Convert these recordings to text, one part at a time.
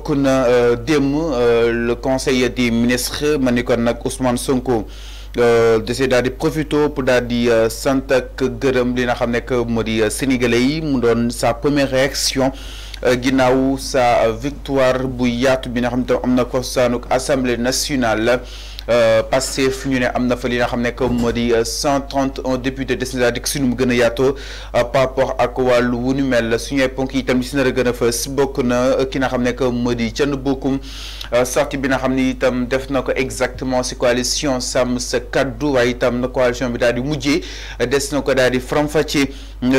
bokk na le conseil des ministres ma ni kon nag Ousmane Sonko d'essayer daal di profito pour daal di sant ak gërëm li nga xam ne que moo di sénégalais yi mu doon sa première réaction ginnaaw sa victoire bu yaatu bi nga xam ne am na ko saanuk assemblée nationale. Pastef ñu ne am na fa li nga xam ne que moo di 131 députés des na dik suñu mu gën a yaatoo par rapport ak wàllu wu nu mel suñu ay ponk yi itam si nar a gën a fës bokk na ki nga xam ne que moo di Thierno Bocoum sortie bi nga xam ne itam def na ko exactement si coalition Sàmm Sa Kàddu waaye itam na coalition bi daal di mujjee des na ko daal di faram-fàccee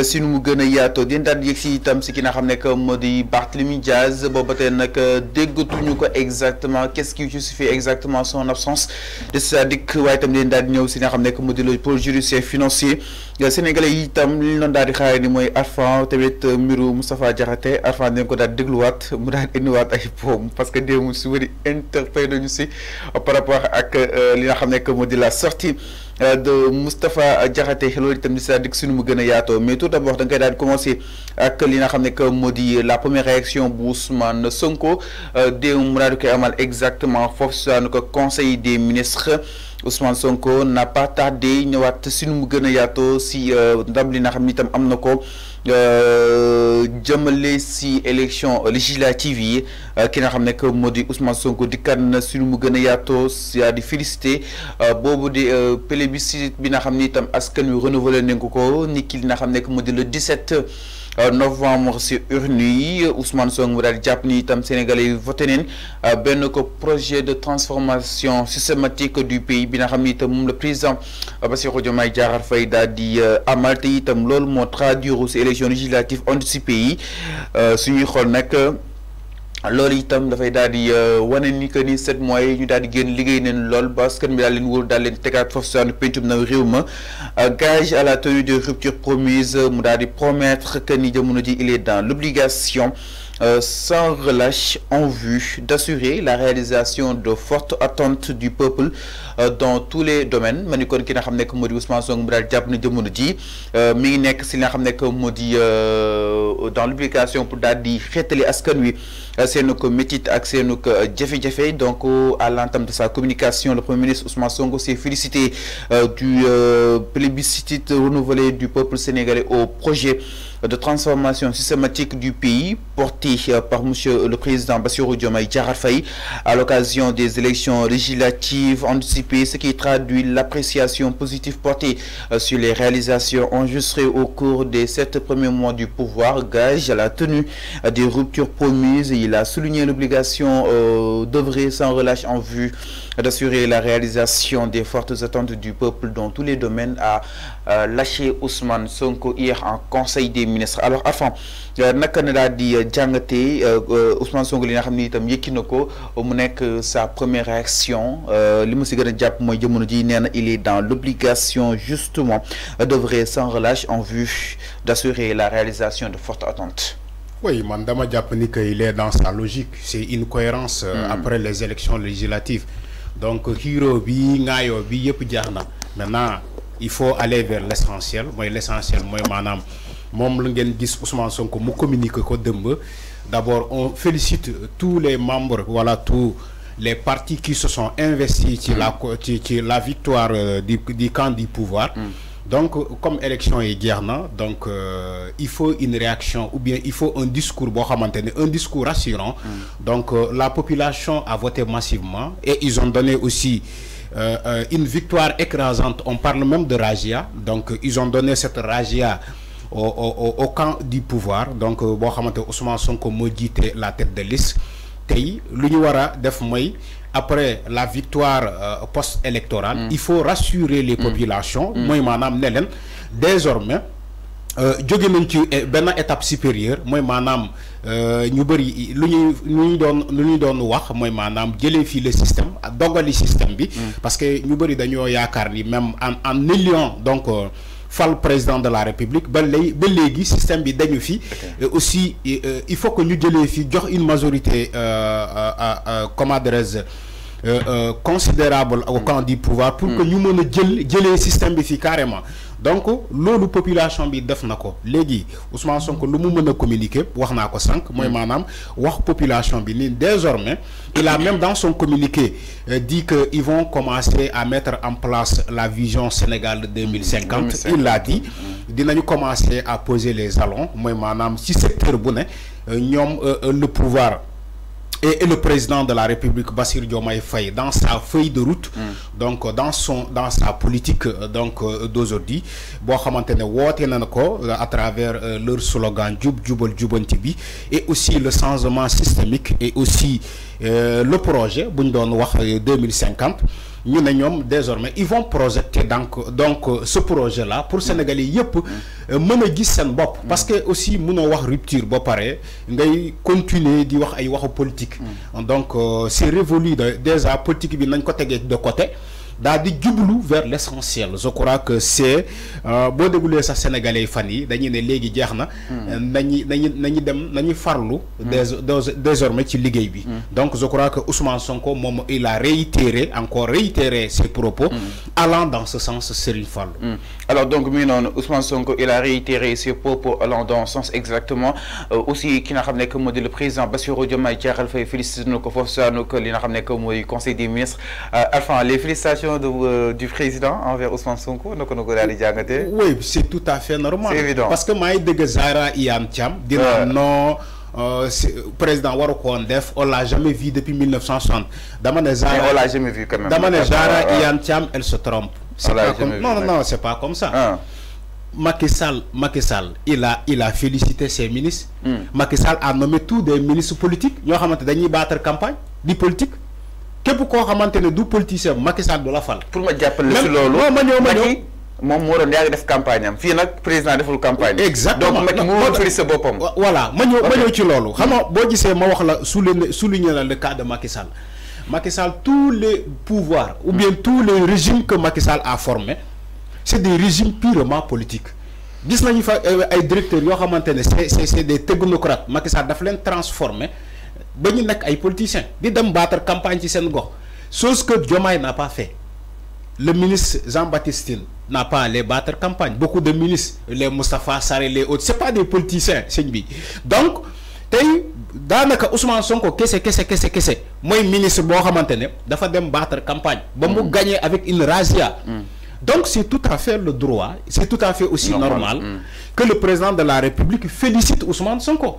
si nu mu gën a yaatoo di daal di yegg si itam si ki nga xam ne que moo di Barthélémy Diaz booba tey nag déggatuñu ko exactement qu'est-ce qui justifie exactement son absence. c'est-à-dire waaye itam leen daal di ñëw si nga xam ne que mu di le pôle judiciaire financier sénégalais yi itam li ñu doon daal di xaaree ni mooy Arfan tamit mbiru Moustapha Diakhaté Arfan dañ ko daal di dégluwaat mu daal di indiwaat ay poom parce que démb su bëri interpellé nañu si par rapport ak li nga xam ne que mu di la sortie de Moustapha Diakhaté loolu itam di c'est-à-dire suñu mu gën a yaatoo mais tout d'abord da nga koy daal di commencer ak li nga xam ne que moo di la première réaction bu Ousmane Sonko démb mu daal di koy amal exactement foofu saa nu ko conseil des ministres Ousmane Sonko n'a pas tardé ñëwaat suñu mu gën a yaatoo si ndam li nga xam ni itam am na ko jëmale si élection législative yi ki nga xam ne que moo di Ousmane Sonko di kan suñu mu gën a yaatoo si di félicité boobu di plébiscite bi nga xam ni itam askan wi renouvelé nañ ko ni ki li nga xam ne que moo di le 17 novembre si urne yi Ousmane Sonko mu daal di jàpp ni itam sénégalais yi voté neen benn ko projet de transformation systématique du pays bi nga xam ni itam moom le président Bassirou Diomaye Diakhar Faye daal di amal te itam loolu moo traduire si élection législative anticipée yi suñuy xool nag loolu itam dafay daal di wane ni que ni 7 mois yi ñu daal di génn liggéey neen lool ba askan bi daal leen wóor daal leen tegaat foofu saanu pencum na réew ma gage à la tenue de rupture promise mu daal di promettre que ni jamono ji il est dans l'obligation sans relâche en vue d'assurer la réalisation de fortes attentes du peuple dans tous les domaines ma ni kon ki nga xam ne que moo di Ousmane Sonko mu daal di jàpp ne jamono ji mi ngi nekk si li nga xam ne que moo di dans l'obligation pour daal di xeetali askan wi seenu ko métit ak seenu ko jafe-jafe donc à l'entame de sa communication le premier ministre Ousmane Sonko s'est félicité du plébiscite renouvelé du peuple sénégalais au projet de transformation systématique du pays porté par monsieur le président Bassirou Diomaye Diakhar Faye à l'occasion des élections législatives anticipées, ce qui traduit l'appréciation positive portée sur les réalisations enregistrées au cours des 7 premiers mois du pouvoir, gage à la tenue des ruptures promises. Il a souligné l'obligation d'œuvrer sans relâche en vue d'assurer la réalisation des fortes attentes du peuple dans tous les domaines, a lâché Ousmane Sonko hier en conseil des ministres. Alors enfin naka na daal di jàngatee Ousmane Sonko li nga xam ni itam yëkki na ko mu nekk sa première réaction li mu si gën a jàpp mooy jamono ji nee na il est dans l'obligation justement d'œuvrer sans relâche en vue d'assurer la réalisation de fortes attentes. Oui, man dama jàpp ni que il est dans sa logique, c'est une cohérence après les élections législatives. Donc xiiroo bi ngaayoo bi yëpp jeex na maintenant il faut aller vers l'essentiel mooy maanaam moom la ngeen gis Ousmane Sonko mu communique ko dëmb. D'abord on félicite tous les membres, voilà, tous les partis qui se sont investis ci la victoire du camp du pouvoir. Donc comme élection yi jeex na donc il faut une réaction ou bien il faut un discours boo xamante ne un discours rassurant. Donc la population a voté massivement et ils ont donné aussi une victoire écrasante. On parle même de razzia, donc ils ont donné cette razzia au camp du pouvoir. Donc boo xamante Ousmane Sonko moo jiite la tête de liste tey lu ñu war a def mooy après la victoire post-électorale, il faut rassurer les populations. mooy maanaam ne leen désormais jóge nañ ci benn étape supérieure, mooy maanaam ñu bëri lu ñuy doon wax mooy maanaam jëlee fii le système dogali système bi. Parce que ñu bëri dañoo yaakaar ni même en éliant donc fal président de la République ba léegi système bi dañu fi. Et aussi il faut que ñu jëlee fi jox une majorité comment dirais-je considérable au camp du pouvoir pour que ñu mën a jëlee système bi fii carrément. Donc loolu population bi def na ko léegi Ousmane Sonko lu mu mën a communiquer wax naa ko sànq mooy maanaam wax population bi ni désormais il a même dans son communiqué dit que ils vont commencer à mettre en place la vision Sénégal de 2050. Il l'a dit dinañu commencer à poser les jalons mooy maanaam ci secteur bu ne ñoom le pouvoir et le président de la République Bassirou Diomaye Faye dans sa feuille de route donc dans sa politique donc d'aujourd'hui boo xamante ne woote na ko à travers leur slogan jub jubal jubanti bi et aussi le changement systémique et aussi le projet bu ñu doon wax 2050 ñu ne ñoom désormais ils vont projeter donc ce projet là pour Sénégalais yëpp mën a gis seen bopp parce que aussi mënoo wax rupture ba pare ngay continuer di wax ay waxu politique donc c'est révolu déjà politique bi nañ ko tegee de côté daal di jublu vers l'essentiel. Je crois que c'est boo dégluwee sax sénégalais fan yi dañuy ne léegi jeex na nañu farlu désormais ci liggéey bi donc je crois que Ousmane Sonko moom il a réitéré ses propos allant dans ce sens. Serigne Fallou. Alors donc mi noonu Ousmane Sonko il a réitéré ses propos allant dans ce sens exactement aussi ki nga xam ne que moo di le président Bassirou Diomaye Diakhar Faye félicité na ko foofu saanu que li nga xam ne que mooy conseil des ministres enfin les félicitations du président envers Ousmane Sonko naka na ko daal di jàngatee. Oui, c'est tout à fait normal. C'est évident parce que maa ngi dégg Zahra Iyane Thiam dina non président waru ko woon def on l'a jamais vu depuis 1960 dama ne Zahra on l'a jamais vu quand même. dama ne Zahra Iyane Thiam elle se trompe. C'est pas comme non c'est pas comme ça. Macky Sall il a félicité ses ministres. Macky Sall a nommé tous des ministres politiques ñoo xamante dañuy battre campagne di politique. képp koo xamante ne du politicien Macky Sall du la fal. pour ma jàppale si loolu ma ñëw moom moo doon yaa ngi def campagne am fii nag président deful campagne. exactement donc Macky moo félicité boppam. voilà ma ñëw ci loolu. xam nga boo gisee ma wax la souligner la le cas de Macky Sall. Macky Sall tous les pouvoirs ou bien tous les régimes que Macky Sall a formés c'est des régimes purement politiques. gis nañu fa ay directeurs yoo xamante ne c'est des technocrates Macky Sall daf leen transformer ba ñu nekk ay politiciens di dem battre campagne ci seen gox chose que Diomaye n'a pas fait. Le ministre Jean-Baptiste Tine n'a pas allé battre campagne. Beaucoup de ministres, les Moustapha Sarré, les autres, c'est pas des politiciens, c'est bi. Donc tey daanaka Ousmane Sonko kese mooy ministre boo xamante ne dafa dem battre campagne ba mu gagner avec une razzia. Donc c'est tout à fait le droit, c'est tout à fait aussi normal que le président de la République félicite Ousmane Sonko.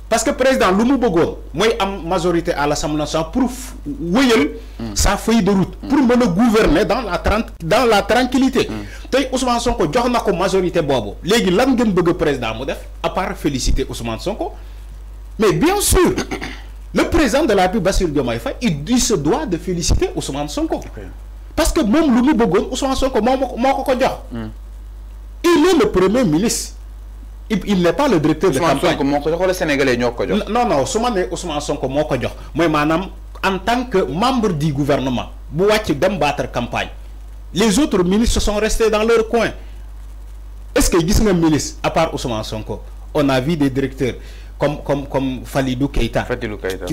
Parce que président lu mu bëggoon mooy am majorité à l'Assemblée nationale pour wëyal sa feuille de route pour mën a gouverner dans la tranquillité tey Ousmane Sonko jox na ko majorité boobu léegi lan ngeen bëgg président mu def à part féliciter Ousmane Sonko. Mais bien sûr le président de la République Bassirou Diomaye Faye il se doit de féliciter Ousmane Sonko parce que moom lu mu bëggoon Ousmane Sonko moo ko jox. Il est le premier ministre. Il n'est pas le directeur de campagne. Ousmane Sonko moo ko jox wala Sénégalais ñoo ko jox. non su ma nee Ousmane Sonko moo ko jox mooy maanaam en tant que membre du gouvernement bu wàcc dem battre campagne les autres ministres sont restés dans leur coin. Est-ce que gis nga ministre à part Ousmane Sonko on a vu des directeurs comme Falidou Keïta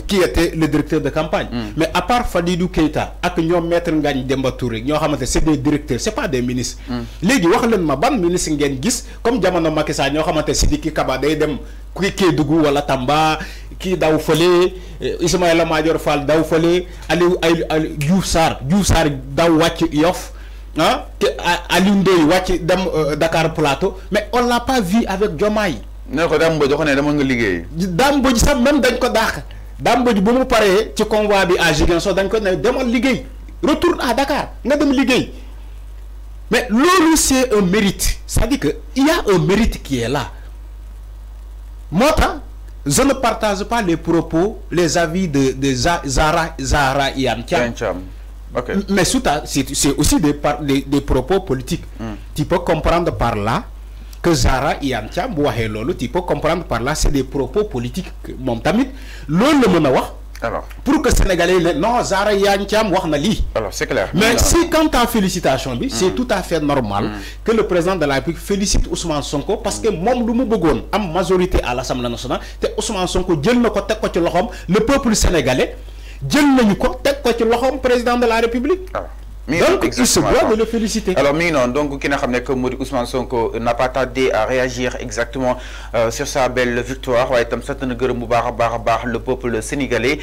qui était le directeur de campagne. Mais à part Falidou Keïta ak ñoom maître Ngagne Demba Touré ñoo xamante c'est des directeurs c'est pas des ministres. léegi wax leen ma ban ministre ngeen gis comme jamono Macky Sall ñoo xamante Sidiki Kaba day dem Kédougou wala Tamba kii daw fële Ismaïla Madior Fall daw fële Aliou Diouf Sarr daw wàcc Yoff Aliou Ndoye wàcc dem Dakar Plateau mais on l'a pas vu avec Diomaye. ne ko Dame Mbodj ne dama nga liggéey. Dame Mbodj sax même dañ ko dàq Dame Mbodj bu mu paree ci convoi bi à Ziguinchor dañ ko ne demal liggéey retourne à Dakar nga dem liggéey mais loolu c'est un mérite c'est-à-dire que il y a un mérite qui est là moo tax je ne partage pas les propos les avis de Zahra Iyane Thiam. Okay. Mais c'est aussi des propos politiques. Tu peux comprendre par là que Zahra Iyane Thiam bu waxee loolu tu peux comprendre par là c'est des propos politiques moom tamit loolu la mën a wax. Alors pour que sénégalais yi ne non Zahra Iyane Thiam wax na lii. Alors c'est clair. Mais si quant à félicitation bi c'est tout à fait normal que le président de la République félicite Ousmane Sonko parce que moom lu mu bëggoon am majorité à l'Assemblée nationale te Ousmane Sonko jël na ko teg ko ci loxoom le peuple sénégalais jël nañu ko teg ko ci loxoom président de la République. Donc, il se doit de le féliciter. Alors, non, donc, qui n'a que Ousmane Sonko n'a pas tardé à réagir exactement sur sa belle victoire. Ouais, comme ça, le peuple sénégalais.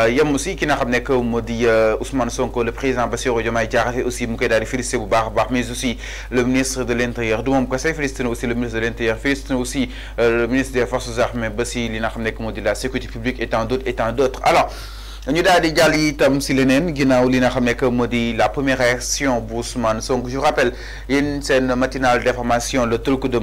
Il y a aussi qui n'a que Ousmane Sonko, le président Bassirou Diomaye Diakhar aussi, Moukeda félicité mais aussi le ministre de l'Intérieur. Donc, ça félicite aussi le ministre de l'Intérieur, félicite aussi le ministre des Forces armées, Bassi, la sécurité publique et tant d'autres. Alors, ñu daal di jàll itam si leneen ginnaaw li nga xam ne que moo di la première réaction bu Ousmane Sonko. Je vous rappelle yéen seen matinale d'information le truc de